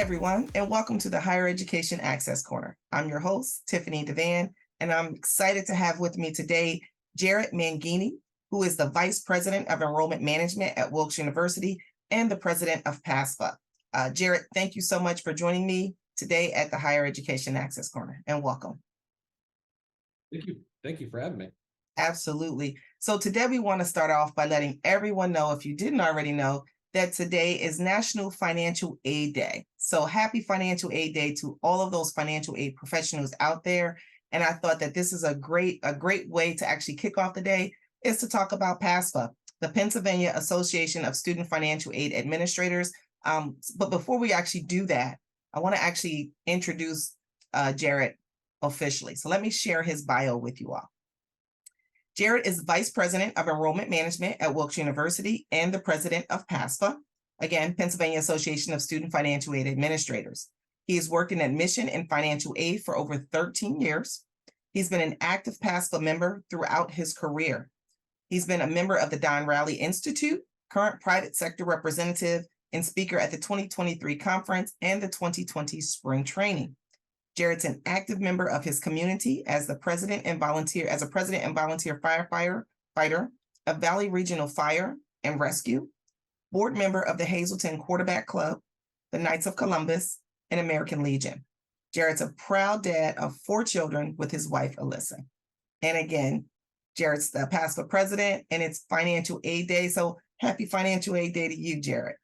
everyone, and welcome to the Higher Education Access Corner. I'm your host, Tiffanie DeVan, and I'm excited to have with me today Jared Menghini, who is the Vice President of Enrollment Management at Wilkes University and the President of PASFAA. Jared, thank you so much for joining me today at the Higher Education Access Corner, and welcome. Thank you. Thank you for having me. Absolutely. So today we want to start off by letting everyone know, if you didn't already know, that today is National Financial Aid Day. So happy Financial Aid Day to all of those financial aid professionals out there. And I thought that this is a great way to actually kick off the day is to talk about PASFAA, the Pennsylvania Association of Student Financial Aid Administrators. But before we actually do that, I want to actually introduce Jared officially. So let me share his bio with you all. Jared is Vice President of Enrollment Management at Wilkes University and the President of PASFAA, again, Pennsylvania Association of Student Financial Aid Administrators. He has worked in admission and financial aid for over 13 years. He's been an active PASFAA member throughout his career. He's been a member of the Don Rowley Institute, current private sector representative, and speaker at the 2023 conference and the 2020 spring training. Jared's an active member of his community as a president and volunteer firefighter of Valley Regional Fire and Rescue, board member of the Hazleton Quarterback Club, the Knights of Columbus, and American Legion. Jared's a proud dad of 4 children with his wife, Alyssa. And again, Jared's the PASFAA president, and it's Financial Aid Day. So happy Financial Aid Day to you, Jared.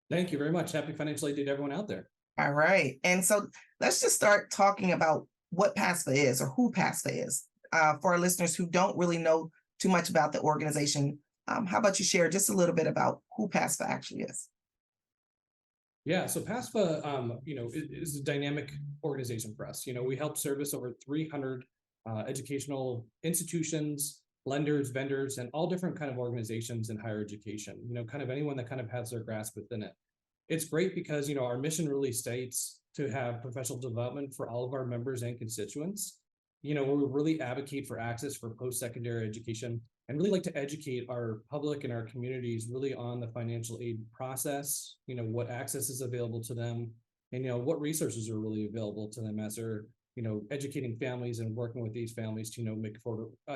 Thank you very much. Happy Financial Aid Day to everyone out there. All right. And so let's just start talking about what PASFAA is or who PASFAA is. For our listeners who don't really know too much about the organization, how about you share just a little bit about who PASFAA actually is? Yeah, so PASFAA, is a dynamic organization for us. We help service over 300 educational institutions, lenders, vendors, and all different kind of organizations in higher education, kind of anyone that kind of has their grasp within it. It's great because, our mission really states to have professional development for all of our members and constituents. We really advocate for access for post-secondary education and really like to educate our public and our communities really on the financial aid process, what access is available to them, and, what resources are really available to them as they're, educating families and working with these families to, make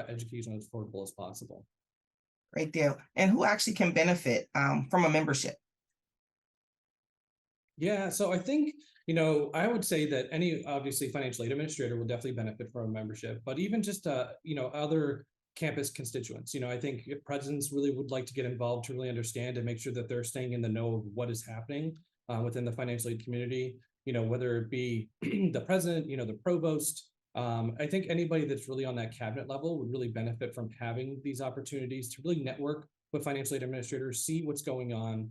education as affordable as possible. Great deal. And who actually can benefit from a membership? Yeah, so I think, I would say that any obviously financial aid administrator will definitely benefit from a membership, but even just, other campus constituents, I think presidents really would like to get involved to really understand and make sure that they're staying in the know of what is happening within the financial aid community, whether it be the president, the provost. I think anybody that's really on that cabinet level would really benefit from having these opportunities to really network with financial aid administrators, see what's going on,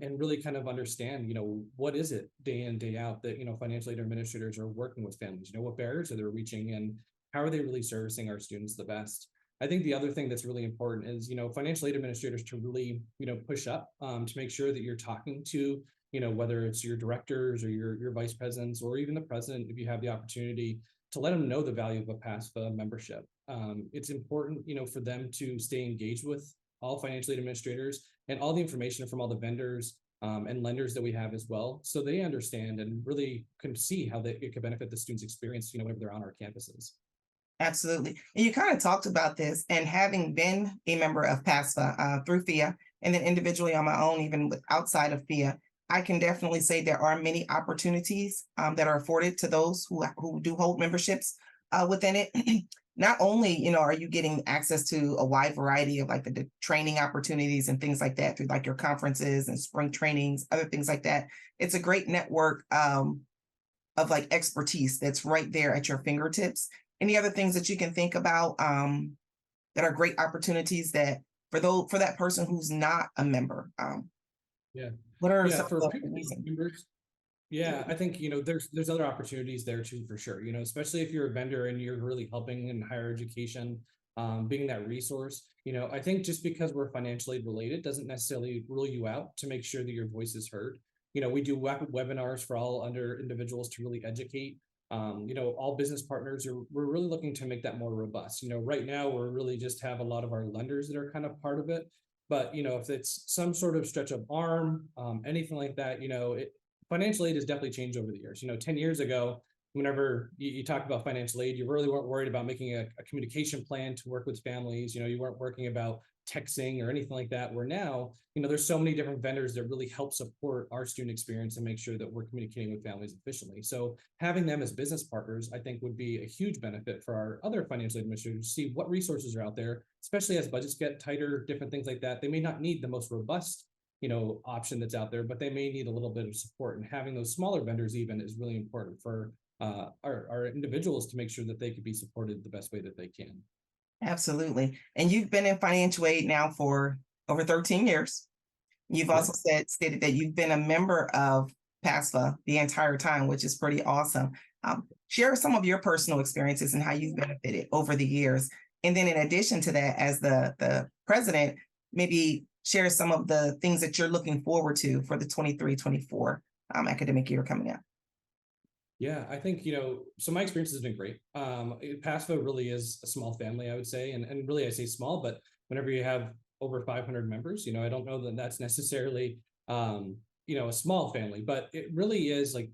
and really kind of understand, what is it day in, day out that, financial aid administrators are working with families, what barriers are they reaching and how are they really servicing our students the best? I think the other thing that's really important is, financial aid administrators to really, push up to make sure that you're talking to, whether it's your directors or your vice presidents or even the president, if you have the opportunity to let them know the value of a PASFAA membership. It's important, for them to stay engaged with all financial aid administrators and all the information from all the vendors and lenders that we have as well. So they understand and really can see how it could benefit the students' experience, whenever they're on our campuses. Absolutely. And you kind of talked about this, and having been a member of PASFAA through FIA and then individually on my own, even outside of FIA, I can definitely say there are many opportunities that are afforded to those who do hold memberships within it. Not only, are you getting access to a wide variety of like the training opportunities and things like that through like your conferences and spring trainings, other things like that. It's a great network of like expertise that's right there at your fingertips. Any other things that you can think about that are great opportunities that for that person who's not a member? What are some for of people the who are reasons? members, I think, there's other opportunities there too, for sure, especially if you're a vendor and you're really helping in higher education, being that resource, I think just because we're financially related doesn't necessarily rule you out to make sure that your voice is heard. We do webinars for all under individuals to really educate. All business partners we're really looking to make that more robust. Right now we're really just have a lot of our lenders that are kind of part of it. But, if it's some sort of stretch of arm, anything like that, financial aid has definitely changed over the years. 10 years ago, whenever you talk about financial aid, you really weren't worried about making a communication plan to work with families. You weren't working about texting or anything like that. Where now, there's so many different vendors that really help support our student experience and make sure that we're communicating with families efficiently. So having them as business partners, I think, would be a huge benefit for our other financial administrators to see what resources are out there, especially as budgets get tighter, different things like that. They may not need the most robust option that's out there, but they may need a little bit of support. And having those smaller vendors even is really important for our individuals to make sure that they could be supported the best way that they can. Absolutely. And you've been in financial aid now for over 13 years. You've Yeah. also stated that you've been a member of PASFAA the entire time, which is pretty awesome. Share some of your personal experiences and how you've benefited over the years. And then in addition to that, as the president, maybe share some of the things that you're looking forward to for the 23-24 academic year coming up. Yeah, I think, so my experience has been great. PASFA really is a small family, I would say. And really, I say small, but whenever you have over 500 members, I don't know that that's necessarily, a small family, but it really is like,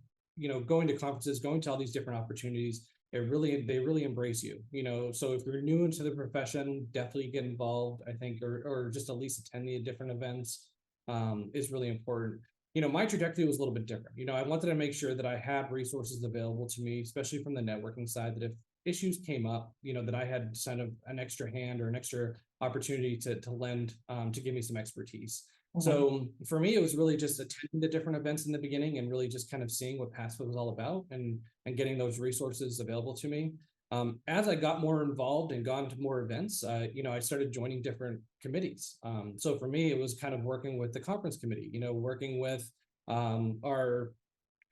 going to conferences, going to all these different opportunities. They really embrace you, so if you're new into the profession, definitely get involved, I think, or just at least attend the different events is really important. My trajectory was a little bit different. I wanted to make sure that I had resources available to me, especially from the networking side, that if issues came up, that I had kind of an extra hand or an extra opportunity to lend to give me some expertise. Mhm. So for me, it was really just attending the different events in the beginning and really just kind of seeing what PASFA was all about and getting those resources available to me. As I got more involved and gone to more events, I started joining different committees. So for me, it was kind of working with the conference committee, working with our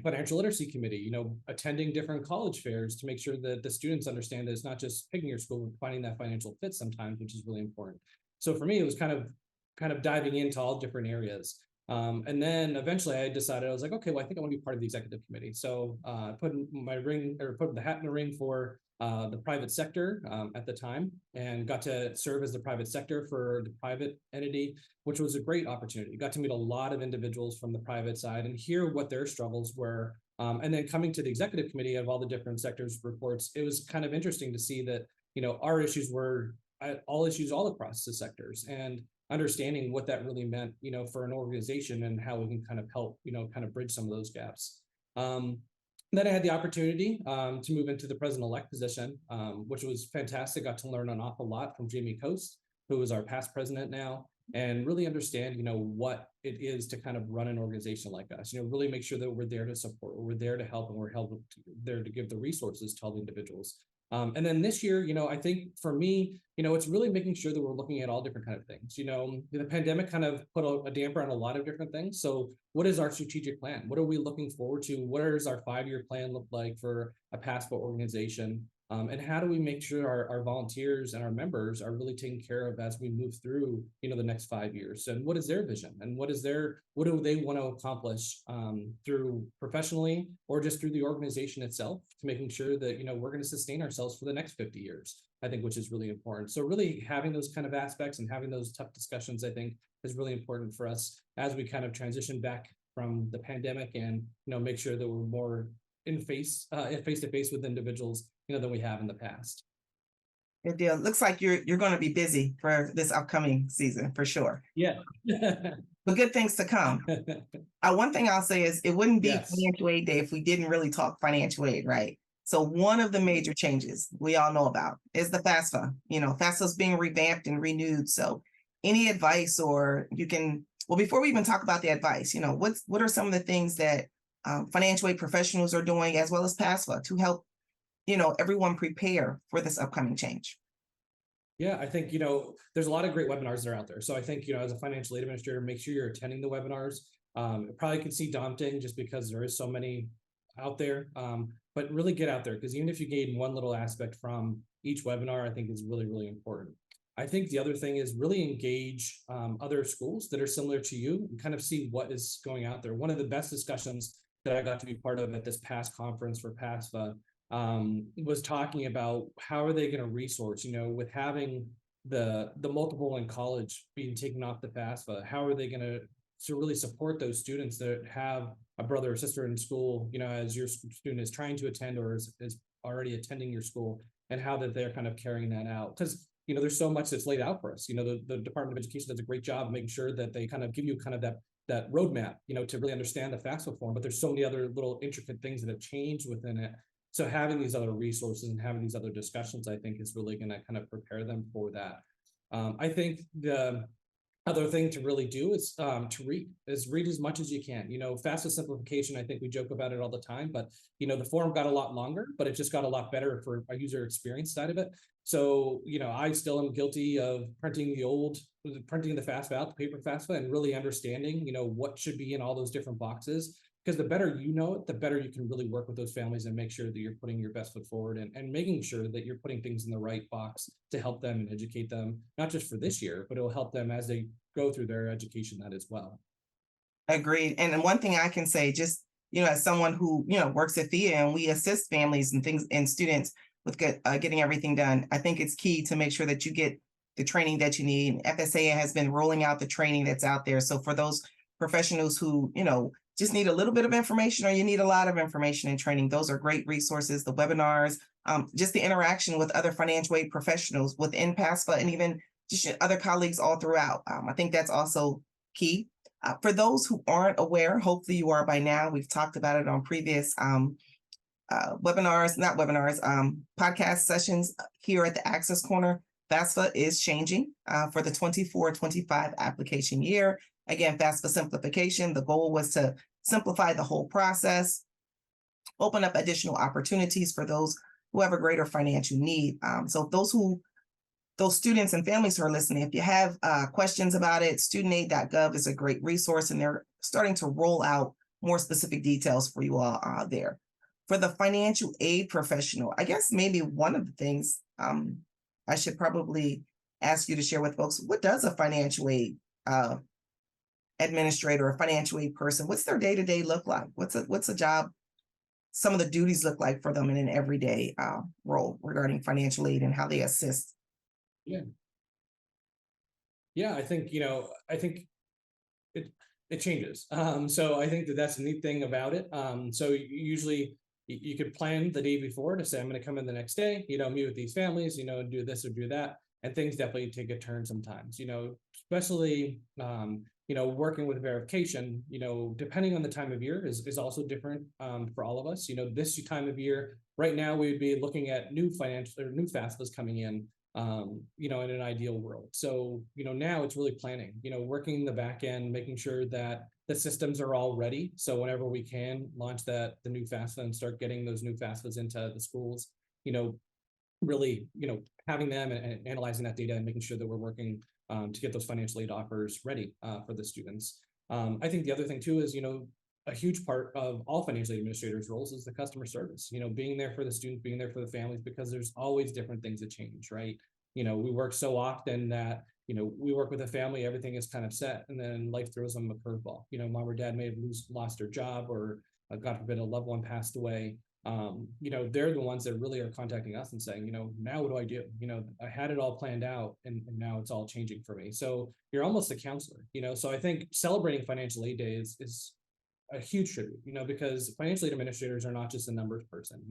financial literacy committee, attending different college fairs to make sure that the students understand that it's not just picking your school, but finding that financial fit sometimes, which is really important. So for me, it was kind of diving into all different areas. And then eventually I decided, I was like, okay, well, I think I want to be part of the executive committee. So I put the hat in the ring for the private sector at the time, and got to serve as the private sector for the private entity, which was a great opportunity. Got to meet a lot of individuals from the private side and hear what their struggles were. And then coming to the executive committee of all the different sectors reports, it was kind of interesting to see that, our issues were all issues all across the sectors, and understanding what that really meant, for an organization and how we can kind of help, kind of bridge some of those gaps. Then I had the opportunity to move into the president-elect position, which was fantastic. Got to learn an awful lot from Jamie Coast, who is our past president now, and really understand, what it is to kind of run an organization like us. Really make sure that we're there to support, we're there to help, and we're there to give the resources to all the individuals. And then this year, I think for me, it's really making sure that we're looking at all different kind of things. The pandemic kind of put a damper on a lot of different things. So what is our strategic plan? What are we looking forward to? What does our 5-year plan look like for a PASFA organization? And how do we make sure our volunteers and our members are really taken care of as we move through, the next 5 years? And what is their vision? And what do they want to accomplish through professionally or just through the organization itself, to making sure that, we're going to sustain ourselves for the next 50 years, I think, which is really important. So really having those kind of aspects and having those tough discussions, I think, is really important for us as we kind of transition back from the pandemic and, make sure that we're more face to face with individuals, than we have in the past. Good deal. Looks like you're going to be busy for this upcoming season for sure. Yeah. But good things to come. One thing I'll say is it wouldn't be Yes. financial aid day if we didn't really talk financial aid, right? So one of the major changes we all know about is the FAFSA. FAFSA's being revamped and renewed. So any advice, or before we even talk about the advice, what are some of the things that financial aid professionals are doing, as well as PASFA, to help everyone prepare for this upcoming change? Yeah, I think, there's a lot of great webinars that are out there. So I think, as a financial aid administrator, make sure you're attending the webinars. It probably can seem daunting just because there is so many out there, but really get out there, because even if you gain one little aspect from each webinar, I think is really, really important. I think the other thing is really engage other schools that are similar to you and kind of see what is going out there. One of the best discussions that I got to be part of at this past conference for PASFA was talking about how are they going to resource, with having the multiple in college being taken off the FAFSA. How are they going to really support those students that have a brother or sister in school, as your student is trying to attend or is already attending your school, and how that they're kind of carrying that out? Because there's so much that's laid out for us. The Department of Education does a great job of making sure that they kind of give you kind of that roadmap, to really understand the FAFSA form, but there's so many other little intricate things that have changed within it. So having these other resources and having these other discussions, I think, is really going to kind of prepare them for that. I think the other thing to really do is to read as much as you can. FAFSA simplification, I think we joke about it all the time, but the form got a lot longer, but it just got a lot better for a user experience side of it. So, I still am guilty of printing the FAFSA out, the paper FAFSA, and really understanding, what should be in all those different boxes. Because the better you know it, the better you can really work with those families and make sure that you're putting your best foot forward and making sure that you're putting things in the right box to help them and educate them, not just for this year, but it'll help them as they go through their education that as well. Agreed. And one thing I can say, just, as someone who, works at FIA and we assist families and things and students with getting everything done, I think it's key to make sure that you get the training that you need. FSA has been rolling out the training that's out there. So for those professionals who, just need a little bit of information or you need a lot of information and training, those are great resources. The webinars, just the interaction with other financial aid professionals within PASFAA and even just other colleagues all throughout. I think that's also key. For those who aren't aware, hopefully you are by now. We've talked about it on previous podcast sessions here at the Access Corner. FAFSA is changing for the 24-25 application year. Again, FAFSA simplification. The goal was to simplify the whole process, open up additional opportunities for those who have a greater financial need. So those students and families who are listening, if you have questions about it, studentaid.gov is a great resource, and they're starting to roll out more specific details for you all there. For the financial aid professional, I guess maybe one of the things I should probably ask you to share with folks, what does a financial aid administrator or financial aid person, what's their day-to-day look like? What's a job, some of the duties look like for them in an everyday role regarding financial aid and how they assist? Yeah, I think it changes. So I think that's the neat thing about it. So usually you could plan the day before to say, I'm going to come in the next day, meet with these families, do this or do that. And things definitely take a turn sometimes, especially, working with verification, depending on the time of year is also different for all of us. This time of year, right now, we would be looking at new FAFSAs coming in, in an ideal world. So, now it's really planning, working the back end, making sure that the systems are all ready. So whenever we can launch the new FAFSA and start getting those new FAFSAs into the schools, really, having them and analyzing that data and making sure that we're working to get those financial aid offers ready for the students. I think the other thing too is, a huge part of all financial aid administrators' roles is the customer service, being there for the students, being there for the families, because there's always different things that change, right? We work so often that, we work with a family, everything is kind of set, and then life throws them a curveball. Mom or dad may have lost their job, or God forbid, a loved one passed away. They're the ones that really are contacting us and saying, now what do I do? I had it all planned out and now it's all changing for me. So you're almost a counselor, so I think celebrating Financial Aid Day is a huge tribute, because financial aid administrators are not just a numbers person.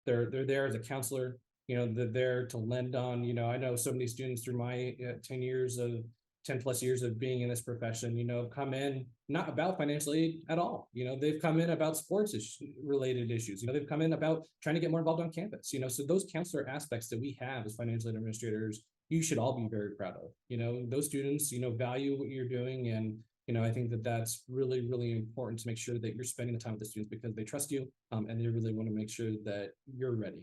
They're there as a counselor. They're there to lend on. I know so many students through my 10 plus years of being in this profession, come in not about financial aid at all. They've come in about sports related issues. They've come in about trying to get more involved on campus. So those counselor aspects that we have as financial aid administrators, you should all be very proud of. Those students, value what you're doing, and I think that's really, really important to make sure that you're spending the time with the students because they trust you, and they really want to make sure that you're ready.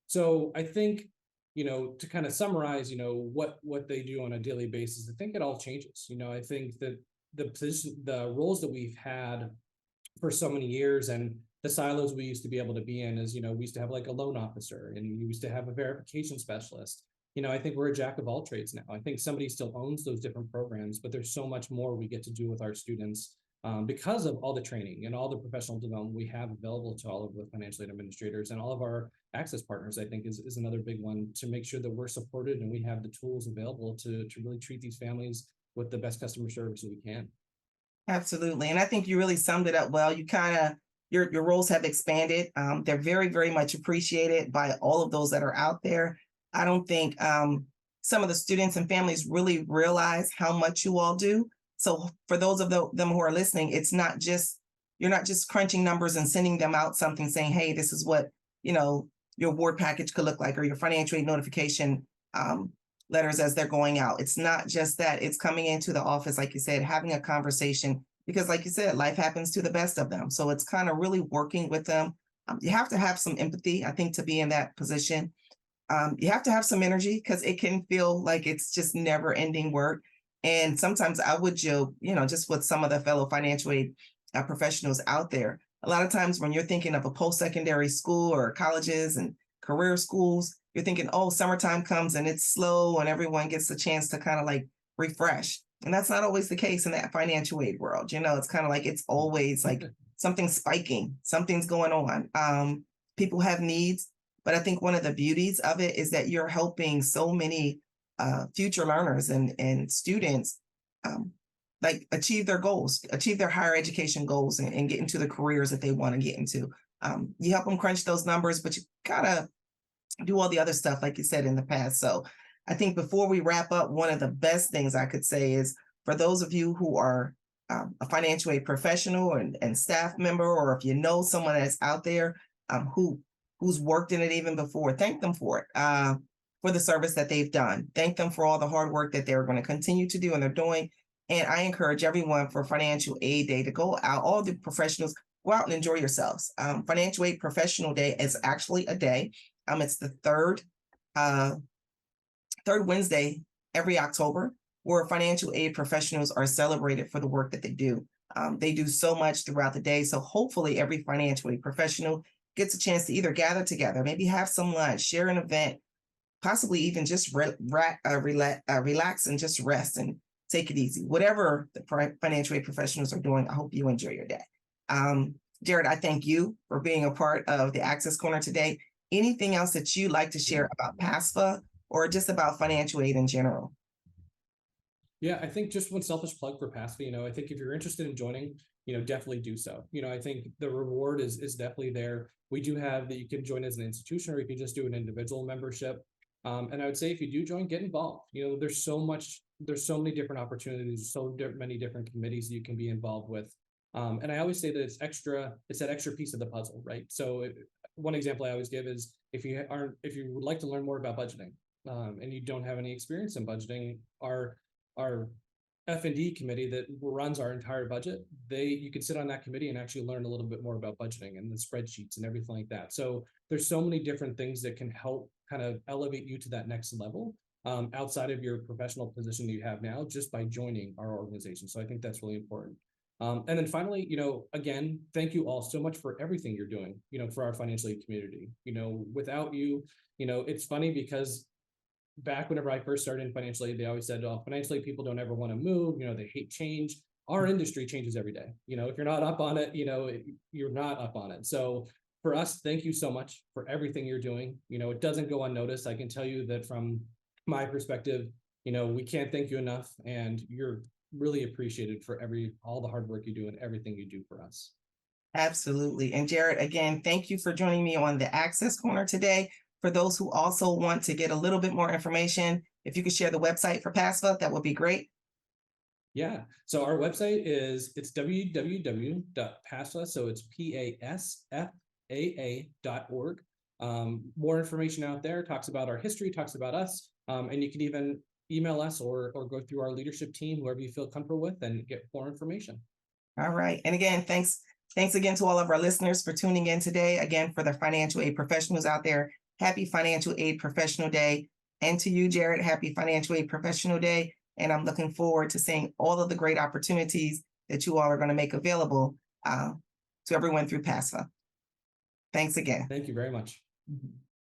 So I think, to kind of summarize, what they do on a daily basis, I think it all changes. I think that the roles that we've had for so many years and the silos we used to be able to be in is, we used to have like a loan officer and we used to have a verification specialist. I think we're a jack of all trades now. I think somebody still owns those different programs, but there's so much more we get to do with our students because of all the training and all the professional development we have available to all of the financial aid administrators and all of our access partners. I think is another big one, to make sure that we're supported and we have the tools available to really treat these families with the best customer service that we can. Absolutely. And I think you really summed it up well. You kind of, your roles have expanded. They're very, very much appreciated by all of those that are out there. I don't think some of the students and families really realize how much you all do. So for those of them who are listening, it's not just, you're not just crunching numbers and sending them out something saying, hey, this is what, your award package could look like, or your financial aid notification letters as they're going out. It's not just that. It's coming into the office, like you said, having a conversation, because like you said, life happens to the best of them. So it's kind of really working with them. You have to have some empathy, I think, to be in that position. You have to have some energy, because it can feel like it's just never ending work. And sometimes I would joke, just with some of the fellow financial aid professionals out there, a lot of times when you're thinking of a post-secondary school or colleges and career schools, you're thinking, oh, summertime comes and it's slow and everyone gets a chance to kind of like refresh. And that's not always the case in that financial aid world. It's kind of like, it's always like something's spiking, something's going on. People have needs, but I think one of the beauties of it is that you're helping so many future learners and students like achieve their goals, achieve their higher education goals, and get into the careers that they want to get into. You help them crunch those numbers, but you gotta do all the other stuff, like you said in the past. So I think before we wrap up, one of the best things I could say is, for those of you who are a financial aid professional and staff member, or if you know someone that's out there who's worked in it even before, thank them for it, for the service that they've done. Thank them for all the hard work that they're going to continue to do and they're doing. And I encourage everyone for Financial Aid Day to go out, all the professionals, go out and enjoy yourselves. Financial Aid Professional Day is actually a day. It's the third Wednesday every October, where financial aid professionals are celebrated for the work that they do. They do so much throughout the day. So hopefully every financial aid professional gets a chance to either gather together, maybe have some lunch, share an event, possibly even just relax and just rest and take it easy. Whatever the financial aid professionals are doing, I hope you enjoy your day. Jared, I thank you for being a part of the Access Corner today. Anything else that you'd like to share about PASFAA or just about financial aid in general? Yeah, I think just one selfish plug for PASFAA, I think if you're interested in joining, definitely do so. I think the reward is definitely there. We do have that you can join as an institution, or you can just do an individual membership. And I would say if you do join, get involved. There's so many different opportunities, many different committees you can be involved with. And I always say that it's that extra piece of the puzzle, right? So one example I always give is if you would like to learn more about budgeting, and you don't have any experience in budgeting, our F&D committee that runs our entire budget, you can sit on that committee and actually learn a little bit more about budgeting and the spreadsheets and everything like that. So there's so many different things that can help kind of elevate you to that next level, outside of your professional position that you have now, just by joining our organization. So I think that's really important. And then finally, again, thank you all so much for everything you're doing, for our financial aid community. Without you, it's funny because back whenever I first started in financial aid, they always said, oh, financial aid people don't ever want to move, they hate change. Our industry changes every day. If you're not up on it, you're not up on it. So for us, thank you so much for everything you're doing. It doesn't go unnoticed. I can tell you that from my perspective, we can't thank you enough, and you're really appreciated for all the hard work you do and everything you do for us. Absolutely. And Jared, again, thank you for joining me on the Access Corner today. For those who also want to get a little bit more information, if you could share the website for PASFAA, that would be great. Yeah. So our website it's www.PASFAA. So it's PASFAA.org. More information out there, talks about our history, talks about us. And you can even email us or go through our leadership team, whoever you feel comfortable with, and get more information. All right. And again, thanks again to all of our listeners for tuning in today. Again, for the financial aid professionals out there, happy Financial Aid Professional Day. And to you, Jared, happy Financial Aid Professional Day. And I'm looking forward to seeing all of the great opportunities that you all are going to make available to everyone through PASFAA. Thanks again. Thank you very much. Mm-hmm.